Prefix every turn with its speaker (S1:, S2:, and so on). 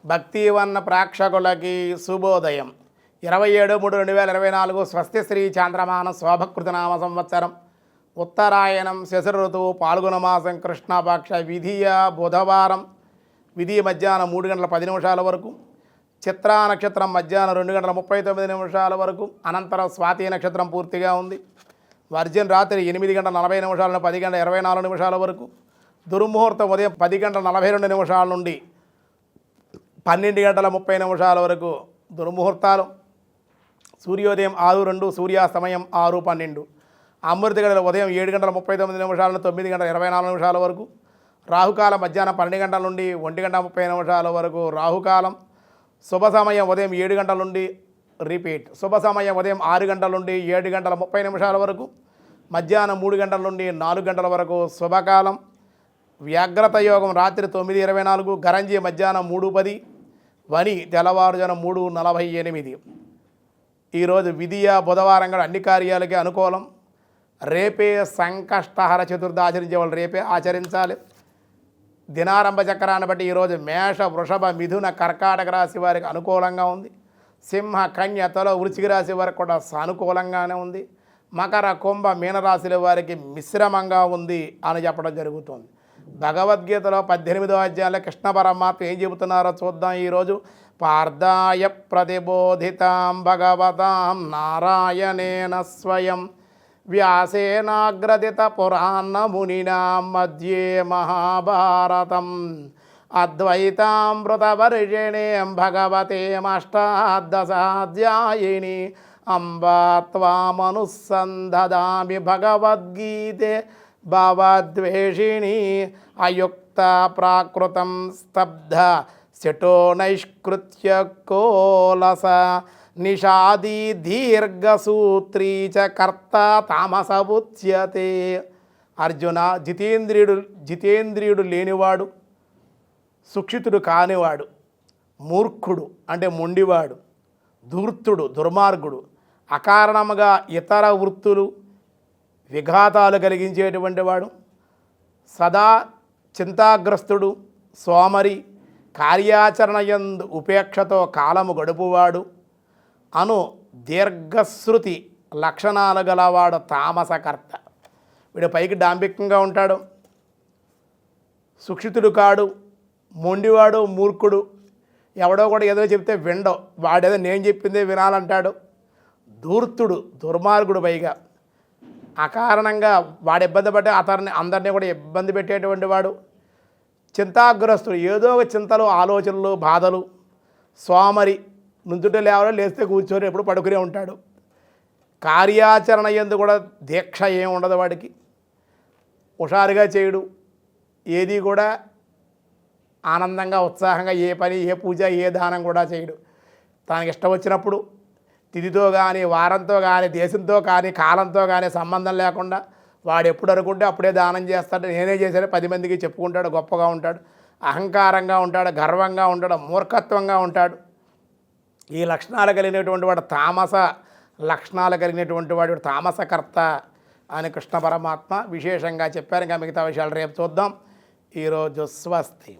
S1: భక్తివన్న ప్రేక్షకులకి శుభోదయం. 27/3/2024 స్వస్తి శ్రీ చాంద్రమాన శోభకృతనామ సంవత్సరం ఉత్తరాయణం శశిర ఋతువు పాల్గొన మాసం కృష్ణపక్ష విధియ బుధవారం. విధి మధ్యాహ్నం 3 గంటల 10 నిమిషాల వరకు, చిత్రా నక్షత్రం మధ్యాహ్నం 2 గంటల 39 నిమిషాల వరకు, అనంతరం స్వాతి నక్షత్రం పూర్తిగా ఉంది. వర్జన్ రాత్రి 8 గంటల 40 నిమిషాల నుండి 10 గంటల 24 నిమిషాల వరకు, దుర్ముహూర్తం ఉదయం 10 గంటల 42 నిమిషాల నుండి 12 గంటల 30 నిమిషాల వరకు దుర్ముహూర్తాలు. సూర్యోదయం 6:02, సూర్యాస్తమయం 6:12. అమృత గడియలు ఉదయం 7 గంటల 39 నిమిషాల నుండి 9 గంటల 24 నిమిషాల వరకు. రాహుకాలం మధ్యాహ్నం 12 గంటల నుండి 1 గంట 30 నిమిషాల వరకు రాహుకాలం. శుభ సమయం ఉదయం 7 గంటల నుండి శుభ సమయం ఉదయం 6 గంటల నుండి 7 గంటల 30 నిమిషాల వరకు, మధ్యాహ్నం 3 గంటల నుండి 4 గంటల వరకు శుభకాలం. వ్యాఘ్రత యోగం రాత్రి 9:24, గరంజి మధ్యాహ్నం 3:10, వని తెల్లవారుజాన 3:48. ఈరోజు విధియ బుధవారం కూడా అన్ని కార్యాలకి అనుకూలం. రేపే సంకష్టహర చతుర్థి ఆచరించే వాళ్ళు రేపే ఆచరించాలి. దినారంభ చక్రాన్ని బట్టి ఈరోజు మేష, వృషభ, మిథున, కర్కాటక రాశి వారికి అనుకూలంగా ఉంది. సింహ, కన్య, తుల, వృశ్చిక రాశి వారికి కూడా సానుకూలంగానే ఉంది. మకర, కుంభ, మీనరాశుల వారికి మిశ్రమంగా ఉంది అని చెప్పడం జరుగుతుంది. భగవద్గీతలో 18వ అధ్యాయంలో కృష్ణ పరమాత్మ ఏం చెబుతున్నారో చూద్దాం. ఈరోజు పార్థాయ ప్రతిబోధితాం భగవతాం నారాయణేన స్వయం వ్యాసేనాగ్రదిత పురాణ మునినా మధ్యే మహాభారతం అద్వైతామృతవర్షిణీం భగవతేమష్టాదశాధ్యాయిని అంబా త్వామనుసందదామి భగవద్గీతే భవద్వేషిణి అయుక్త ప్రాకృతం స్తబ్ధ శటో నైష్కృత్య కోలస నిషాదీ దీర్ఘసూత్రీ చ కర్త తామస ఉచ్యతే. అర్జున, జితేంద్రియుడు లేనివాడు, సుక్షితుడు కానివాడు, మూర్ఖుడు అంటే మొండివాడు, ధూర్తుడు దుర్మార్గుడు, అకారణముగా ఇతర వృత్తులు విఘాతాలు కలిగించేటువంటి వాడు, సదా చింతాగ్రస్తుడు, సోమరి, కార్యాచరణ యందు ఉపేక్షతో కాలము గడుపువాడు అను దీర్ఘశ్రుతి లక్షణాలు గలవాడు తామసకర్త. వీడు పైకి డాంబికంగా ఉంటాడు, సుక్షితుడు కాడు, మొండివాడు, మూర్ఖుడు, ఎవడో కూడా ఏదో చెప్తే విండో, వాడేదో నేను చెప్పిందే వినాలంటాడు, ధూర్తుడు దుర్మార్గుడు, పైగా అకారణంగా వాడు ఇబ్బంది పట్టే అందరినీ కూడా ఇబ్బంది పెట్టేటువంటి వాడు, చింతాగ్రస్తుడు, ఏదో ఒక చింతలు, ఆలోచనలు, బాధలు, సోమరి, నుంచుంటే లేవడం, లేస్తే కూర్చొని ఎప్పుడు పడుకునే ఉంటాడు. కార్యాచరణ యందు కూడా దీక్ష ఏమి ఉండదు వాడికి, హుషారుగా చేయడు, ఏది కూడా ఆనందంగా ఉత్సాహంగా ఏ పని, ఏ పూజ, ఏ దానం కూడా చేయడు. తనకి ఇష్టం వచ్చినప్పుడు తిథితో కానీ, వారంతో కానీ, దేశంతో కానీ, కాలంతో కానీ సంబంధం లేకుండా వాడు ఎప్పుడు అనుకుంటే అప్పుడే దానం చేస్తాడు. నేనే చేశాను 10 మందికి చెప్పుకుంటాడు, గొప్పగా ఉంటాడు, అహంకారంగా ఉంటాడు, గర్వంగా ఉంటాడు, మూర్ఖత్వంగా ఉంటాడు. ఈ లక్షణాలు కలిగినటువంటి వాడు తామస లక్షణాలు కలిగినటువంటి వాడు తామసకర్త అని కృష్ణ పరమాత్మ విశేషంగా చెప్పారు. ఇంకా మిగతా విషయాలు రేపు చూద్దాం. ఈరోజు స్వస్తి.